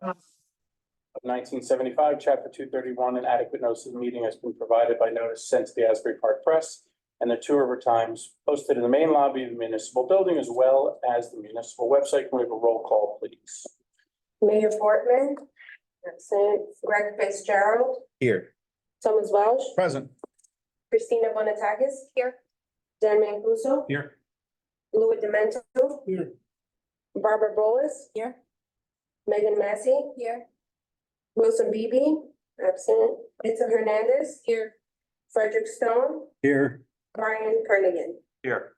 of 1975, Chapter 231, an adequate notice of the meeting has been provided by notice sent to the Asbury Park Press and the tour over times posted in the main lobby of the municipal building as well as the municipal website. Can we have a roll call, please? Mayor Portman, absent. Greg Fitzgerald, Here. Thomas Welsh, Present. Christina Bonatakis. Here. Dan Mancuso, Here. Louis Demento. Here. Barbara Bolas. Here. Megan Massey. Here. Wilson Bibi, absent. Vincent Hernandez. Here. Frederick Stone, Here. Brian Kernigan. Here.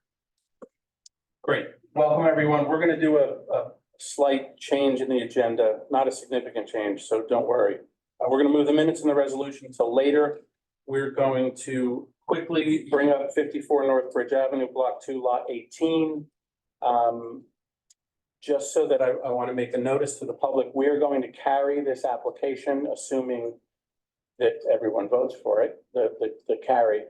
Great. Welcome, everyone. We're going to do a slight change in the agenda, not a significant change, so don't worry. We're going to move the minutes and the resolution until later. We're going to quickly bring up 54 North Bridge Avenue, Block 2, Lot 18. Just so that I want to make a notice to the public, we are going to carry this application, assuming that everyone votes for it, the carry.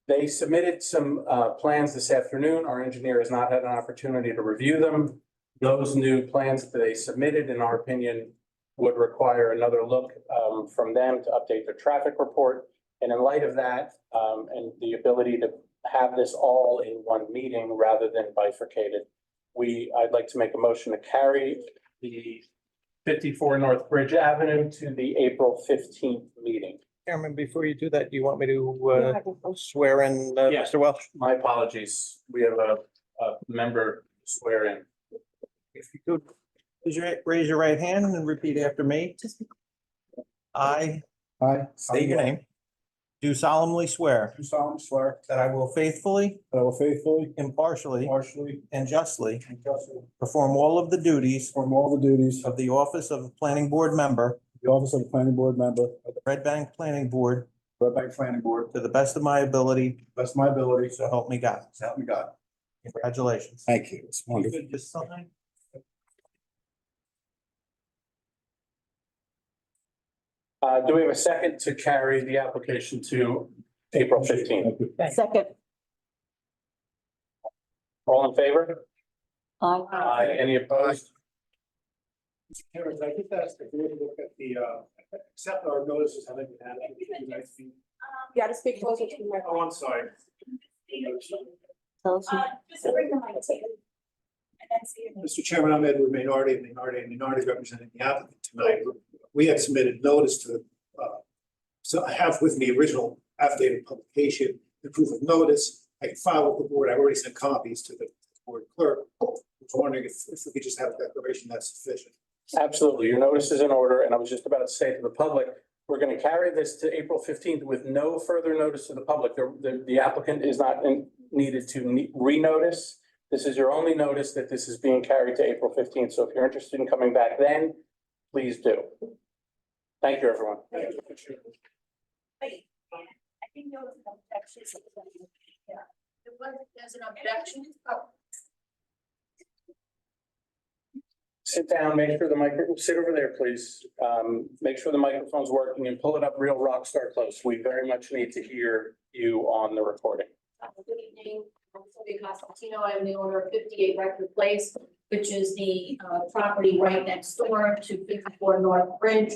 They submitted some plans this afternoon. Our engineer has not had an opportunity to review them. Those new plans that they submitted, in our opinion, would require another look from them to update their traffic report. And in light of that, and the ability to have this all in one meeting rather than bifurcated, I'd like to make a motion to carry the 54 North Bridge Avenue to the April 15th meeting. Chairman, before you do that, do you want me to swear in Yeah. Mr. Welch? My apologies. We have a member swear in. If you could, please raise your right hand and repeat after me. I state your name. Do solemnly swear Do solemnly swear that I will faithfully, that I will faithfully, impartially, impartially, and justly and justly perform all of the duties perform all the duties of of the office of planning board member, the office of the planning board member of the Red Bank Planning Board, Red Bank Planning Board, to to the best of my ability, the best of my ability, so help me God. so help me God. Congratulations. Thank you. It's You wonderful. could just sign. Do we have a second to carry the application to April 15th? Thank you. Second. All in favor? Aye. Any opposed? Mr. Chairman, I just asked if you would look at the, accept our notices, how they've been added. You gotta speak closer to the microphone. Oh, I'm sorry. Just bring the mic to you. And then see your name. Mr. Chairman, I'm Edward Minority representing the applicant tonight. We had submitted notice to, so I have with me original affidavit of publication, the proof of notice. I can file with the board. I've already sent copies to the board clerk. I was wondering if we could just have a declaration that's sufficient. Absolutely. Your notice is in order, and I was just about to say to the public, we're going to carry this to April 15th with no further notice to the public. The applicant is not needed to renotice. This is your only notice that this is being carried to April 15th. So if you're interested in coming back then, please do. Thank you, everyone. Wait, I think there was an objection. Yeah. There's an objection. Oh, Sit down, make sure the microphone, sit over there, please. Make sure the microphone's working and pull it up real rock star close. We very much need to hear you on the recording. Good evening, I'm Sylvia Costantino. I'm the owner of 58 Record Place, which is the property right next door to 54 North Bridge.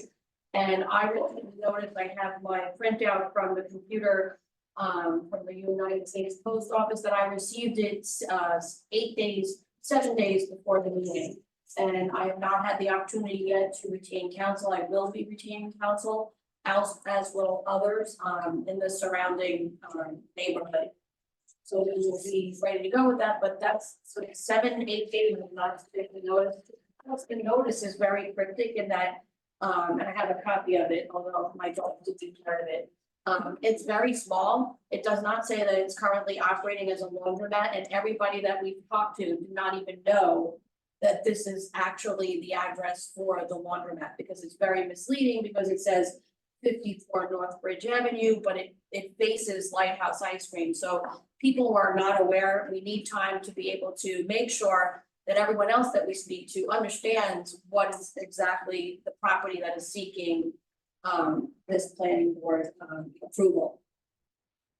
And I received notice, I have my printout from the computer from the United States Post Office that I received it 7 days before the meeting. And I have not had the opportunity yet to retain counsel. I will be retaining counsel as will others in the surrounding neighborhood. So we will be ready to go with that, but that's sort of 7, 8 days of not taking notice. The notice is very cryptic in that, and I have a copy of it, although my daughter did do part of it. It's very small. It does not say that it's currently operating as a laundromat, and everybody that we've talked to do not even know that this is actually the address for the laundromat, because it's very misleading, because it says 54 North Bridge Avenue, but it faces Lighthouse Ice Cream. So people who are not aware, we need time to be able to make sure that everyone else that we speak to understands what is exactly the property that is seeking this planning board approval.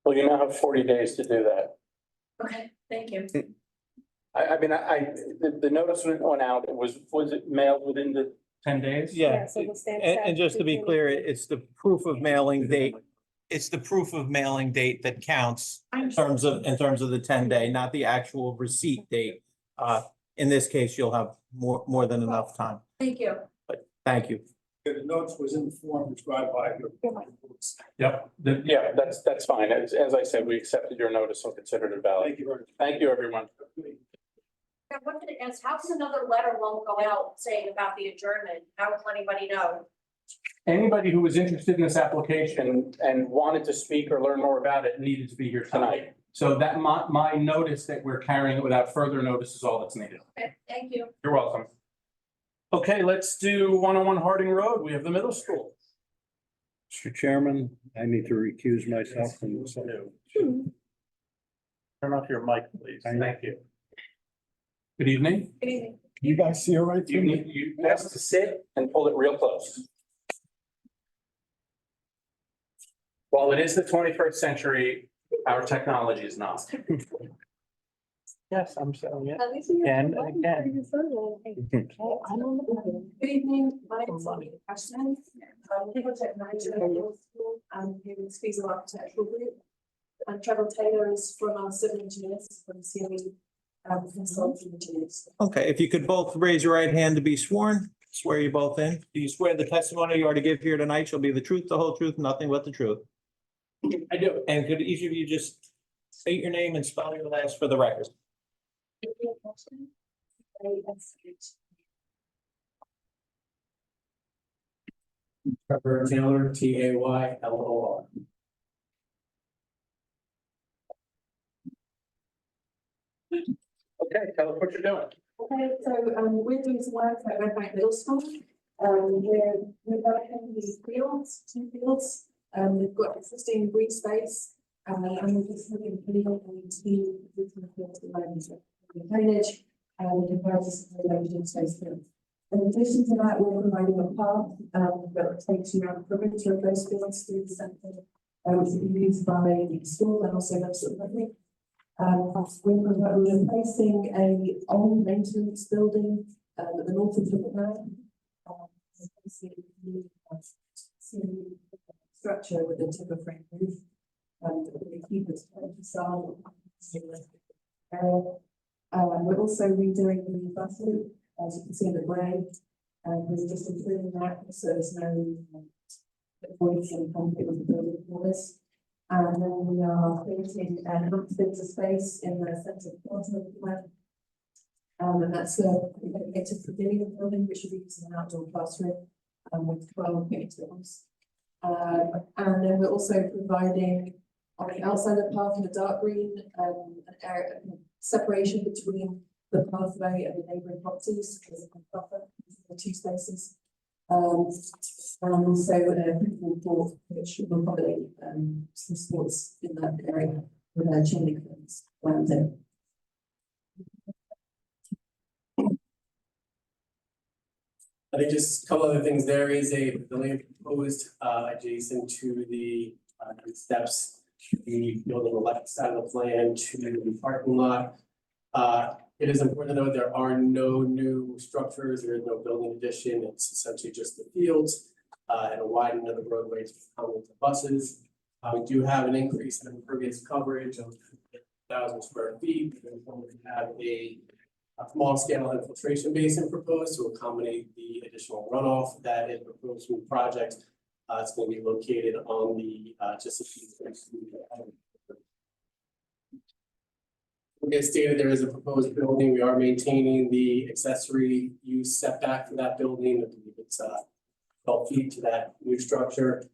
Well, you now have 40 days to do that. Okay, thank you. The notice went out, was it mailed within the 10 days? Yeah, so the stamp and says just to be 2/24. clear, it's the proof of mailing date. It's the proof of mailing date that counts in terms of the 10-day, not the actual receipt date. In this case, you'll have more than enough time, Thank you. but thank you. The notice was in the form described by your. Yep, yeah, that's fine. As I said, we accepted your notice and considered it valid. Thank you very much. Thank you, everyone. I wanted to ask, how come another letter won't go out saying about the adjournment? How will anybody know? Anybody who was interested in this application and wanted to speak or learn more about it needed to be here tonight. So that my notice that we're carrying it without further notice is all that's needed. Okay, thank you. You're welcome. Okay, let's do 101 Harding Road. We have the middle school. Mr. Chairman, I need to recuse myself from this. Turn off your mic, please. Thank you. Good evening. Good evening. You guys see it right You through me? need, you asked to sit and pull it real close. While it is the 21st century, our technology is not. Yes, I'm saying it. At least you Again have and again. Good evening, my name is Ollie Ashton. I'm the project manager at the school and here with Spiegel Architectural Group. And Trevor Taylor is from our civil engineers from CME consulting engineers. Okay, if you could both raise your right hand to be sworn, swear you both in. Do you swear the testimony you are to give here tonight shall be the truth, the whole truth, nothing but the truth? I do. And could each of you just state your name and spell your last for the record? Trevor Taylor, TAYLOR. Okay, tell us what you're doing. Okay, so we're doing some work at Red Bank Middle School. We're developing these fields, 2 fields. They've got existing green space. And we're just looking for legal and to the fields at the moment. Drainage and comparison to the open space field. In addition to that, we're providing a path that takes you around the perimeter of those fields through the centre, which will be used by the school and also those at the we're replacing a old maintenance building at the north of the plan. Structure with a timber frame roof. We keep it facade. We're also redoing the bus loop, as you can see in the grey. And we're just improving that, so there's no voids and conflict with the building for this. And then we are creating an amphitheatre space in the centre of the plan. And that's a dedicated pavilion building, which will be used as an outdoor classroom, with 12 meetings. And then we're also providing on the outside of the park in the dark green, an area, separation between the pathway and the neighbouring properties, because of the buffer, the 2 spaces. And also a football court, which will accommodate some sports in that area with a chain fence around it. I think just a couple other things. There is a pavilion proposed adjacent to the steps. The building on the left side of the plan to the parking lot. It is important to note there are no new structures, there is no building addition, it's essentially just the fields. And a widening of the roadway to accommodate the buses. We do have an increase in impervious coverage of 1,000 square feet. We have a small scale infiltration basin proposed to accommodate the additional runoff that is proposed from the project. It's going to be located on the just a few next to the as stated, there is a proposed building. We are maintaining the accessory use setback for that building. I believe it's 12 feet to that new structure.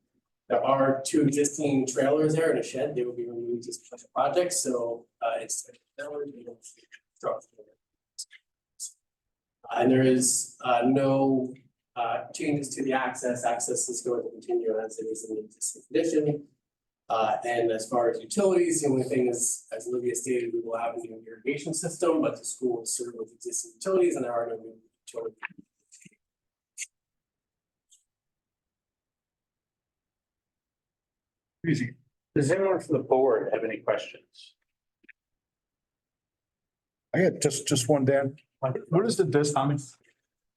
There are 2 existing trailers there in a shed. They will be removed as part of the project. So it's structure. And there is no changes to the access. Access is going to continue as it is in the existing condition. And as far as utilities, the only thing is, as Olivia stated, we will have a new irrigation system, but the school is served with existing utilities and there are no new utilities. Easy. Does anyone from the board have any questions? I had just one, Dan. What is the distance? Comments?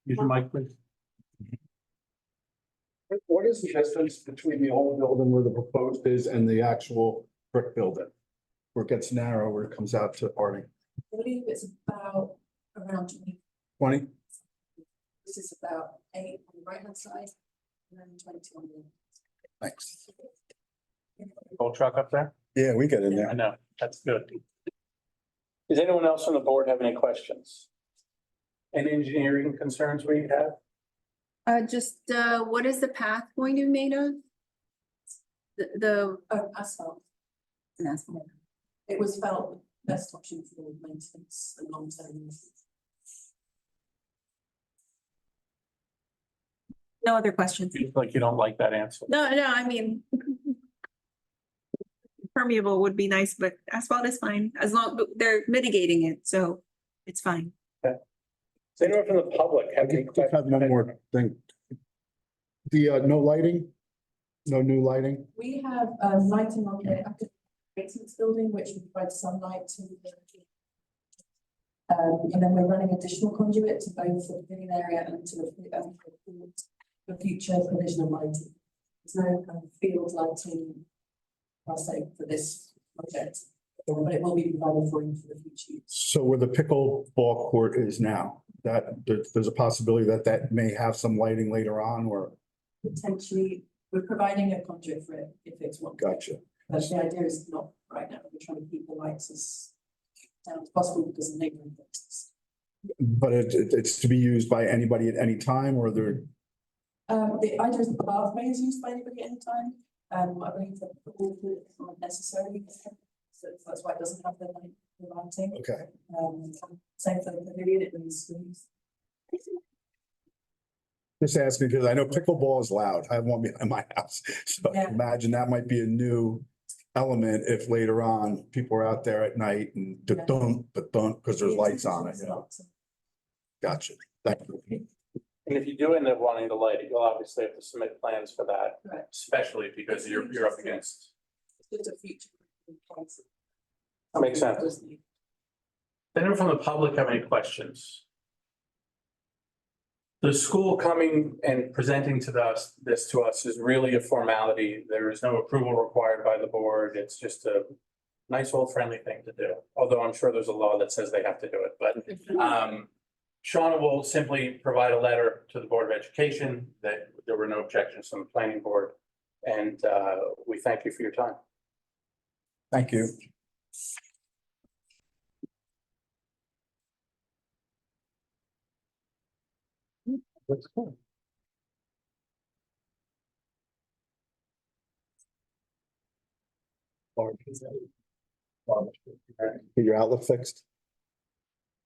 Use your mic, please. What is the distance between the old building where the proposed is and the actual brick building? Where it gets narrow, where it comes out to Harding? I believe it's about around 20? this is about 8 on the right hand side and then 20 on the. Thanks. Old truck up there? Yeah, we get in I know, that's good. Does anyone else on the board have any questions? Any engineering concerns we have? What is the path going to be made of? The, Oh, asphalt. asphalt. It was felt the best option for maintenance and long term. No other questions? Feels like you don't like that answer. No, I mean. Permeable would be nice, but asphalt is fine, as long, they're mitigating it, so it's fine. Does anyone from the public I have any just have questions? one more thing. The, no lighting? No new lighting? We have lighting on the active maintenance building, which will provide sunlight to the. And then we're running additional conduit to both the pavilion area and to the future provision of lighting. There's no kind of field lighting per se for this project, but it will be provided for you for the future use. So where the pickleball court is now, there's a possibility that that may have some lighting later on, or, Potentially, we're providing a conduit for it if it's one. gotcha. But the idea is not right now, we're trying to keep the lights as down as possible because of neighboring businesses. But it's to be used by anybody at any time, or there, The idea is the pathway is used by anybody at any time. I believe that the pool is not necessarily, so that's why it doesn't have the lighting. okay. Same for the pavilion, it needs. Just asking because I know pickleball is loud. I have one behind my house. So I Yeah. can imagine that might be a new element if later on people are out there at night and don't, because there's lights on it, you know. Gotcha. Thank you. And if you do end up wanting to light it, you'll obviously have to submit plans for that, Correct. especially because you're up against. It's just a future. That makes sense. Does anyone from the public have any questions? The school coming and presenting this to us is really a formality. There is no approval required by the board. It's just a nice old friendly thing to do. Although I'm sure there's a law that says they have to do it, but Shauna will simply provide a letter to the Board of Education that there were no objections from the planning board. And we thank you for your time. Thank you. That's cool. Get your outlook fixed?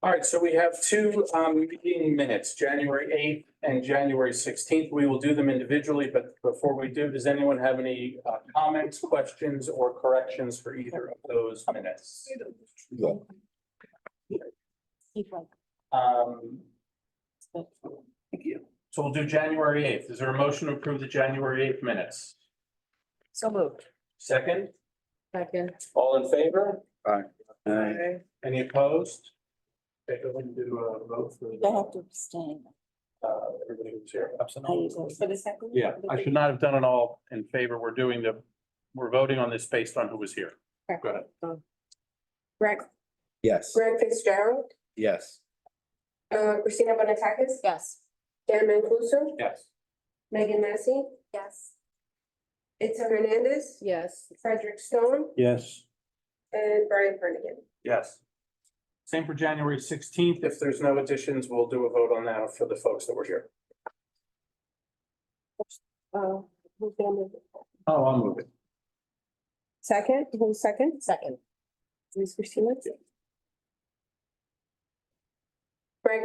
All right, so we have two meeting minutes, January 8th and January 16th. We will do them individually, but before we do, does anyone have any comments, questions, or corrections for either of those minutes? Thank you. So we'll do January 8th. Is there a motion to approve the January 8th minutes? So moved. Second, Second. all in favor? Aye. Any opposed? Okay, go ahead and do a vote for. They have to abstain. Everybody who's here. For the second? Yeah, I should not have done it all in favor. We're voting on this based on who was here. Go ahead. Greg Yes. Fitzgerald, Yes. Christina Bonatakis, Yes. Dan Mancuso, Yes. Megan Massey, Yes. Itza Hernandez, yes, Frederick Stone, Yes. and Brian Kernighan. Yes. Same for January 16th. If there's no additions, we'll do a vote on that for the folks that were here. Who's gonna move it? Oh, I'll move it. Second, who's second? Second. Ms. Christina? Greg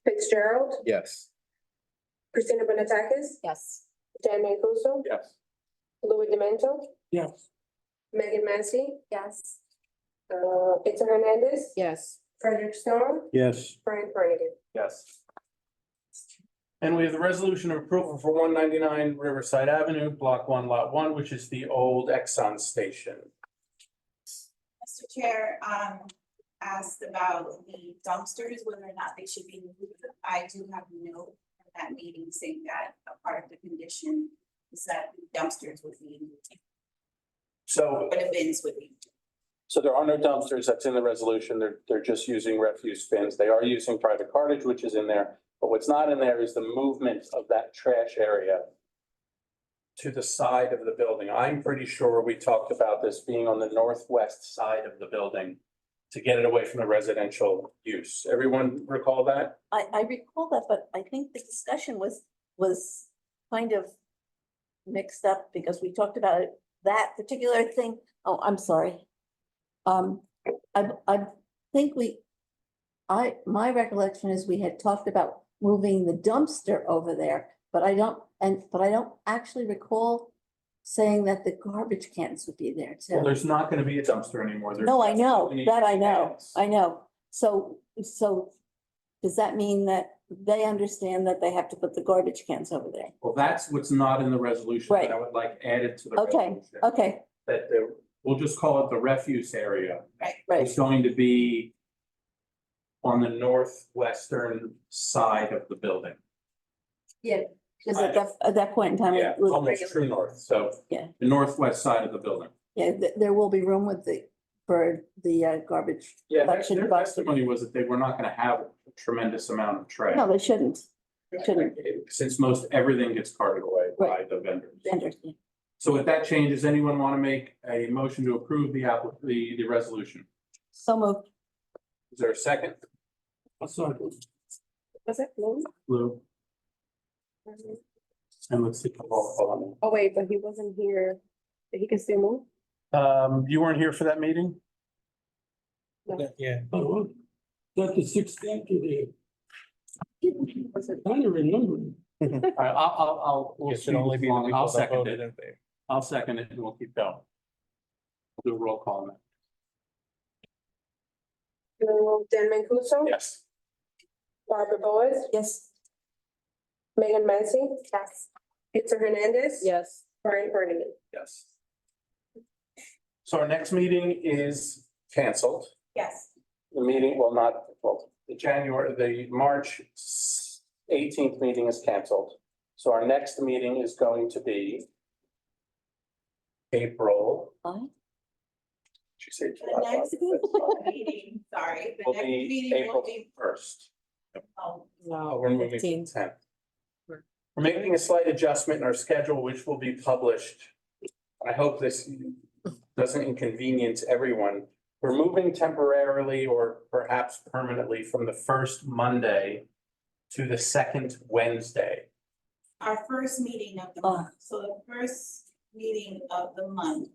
Fitzgerald, Yes. Christina Bonatakis, Yes. Dan Mancuso, Yes. Louis Demento, Yes. Megan Massey, Yes. Itza Hernandez, Yes. Frederick Stone, Yes. Brian Kernighan. Yes. And we have the resolution of approval for 199 Riverside Avenue, Block 1, Lot 1, which is the old Exxon station. Mr. Chair, asked about the dumpsters, whether or not they should be moved. I do have a note from that meeting saying that a part of the condition is that dumpsters would be, So, or the bins would be. so there are no dumpsters, that's in the resolution, they're just using refuse bins, they are using private cartage, which is in there. But what's not in there is the movement of that trash area to the side of the building. I'm pretty sure we talked about this being on the northwest side of the building to get it away from the residential use. Everyone recall that? I recall that, but I think the discussion was kind of mixed up because we talked about it, that particular thing. Oh, I'm sorry. I think my recollection is we had talked about moving the dumpster over there, but I don't actually recall saying that the garbage cans would be there Well, too. there's not gonna be a dumpster anymore. There's No, I know, absolutely that I know, cans. I know. So does that mean that they understand that they have to put the garbage cans over there? Well, that's what's not in the resolution that I would like added to the Okay, resolution. okay, That we'll just call it the refuse area. right. It's going to be on the northwestern side of the building. Because at that point in time. Yeah, it was almost regular- true north, so. Yeah. The northwest side of the building. Yeah, there will be room for the garbage. Yeah, collection their bus. testimony was that they were not gonna have a tremendous amount of trash. No, they shouldn't. They shouldn't. Since most everything gets carted away by the vendors. Vendors. So with that change, does anyone want to make a motion to approve the resolution? So moved. Is there a second? Was it Bloom? Lou, and let's see. Roll Oh, wait, but he wasn't here. He can still move? call on it. You weren't here for that meeting? Yeah. Oh, that's the 16th of the. I don't remember. All right, I'll. we'll It should only be the I'll people that second voted it. in favor. I'll second it and we'll keep going. We'll do a roll call on that. Dan Mancuso? Yes. Barbara Boas? Yes. Megan Massey? Yes. Itza Hernandez? Yes. Brian Hardiman? Yes. So our next meeting is canceled. Yes. The meeting, the March 18th meeting is canceled. So our next meeting is going to be April. Fine. Did you say The July? next meeting, sorry, the Will next be meeting will April be, 1st. oh, Oh, we're moving to the 10th. We're making a slight adjustment in our schedule, which will be published. I hope this doesn't inconvenience everyone. We're moving temporarily or perhaps permanently from the first Monday to the second Wednesday. our first meeting of the Oh. month, so the first meeting of the month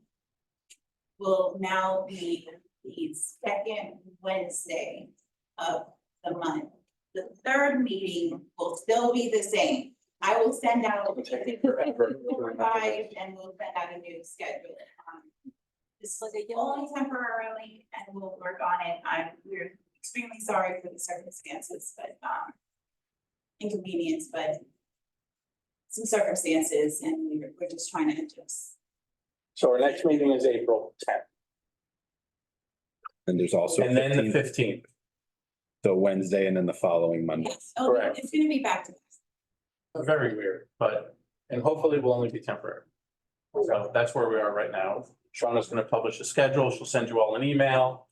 will now be the second Wednesday of the month. The third meeting will still be the same. I will send out, It'll take forever to remember revise and we'll send out a new schedule. This was only temporarily and we'll work on it. We're extremely sorry for the circumstances, but inconvenience, but some circumstances and we're just trying to adjust. So our next meeting is April 10th And there's also and then the 15th, 15th. so Wednesday and then the following Monday. Yes, oh, Correct. it's gonna be back to back. Very weird, but, and hopefully will only be temporary. So that's where we are right now. Shauna's gonna publish a schedule. She'll send you all an email.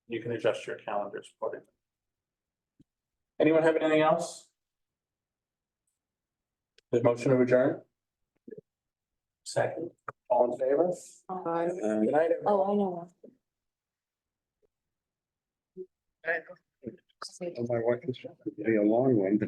You can adjust your calendars accordingly. Anyone have anything else? The motion to adjourn? Second, all in favor? Good night, everyone. Oh, I know. My wife is a long one.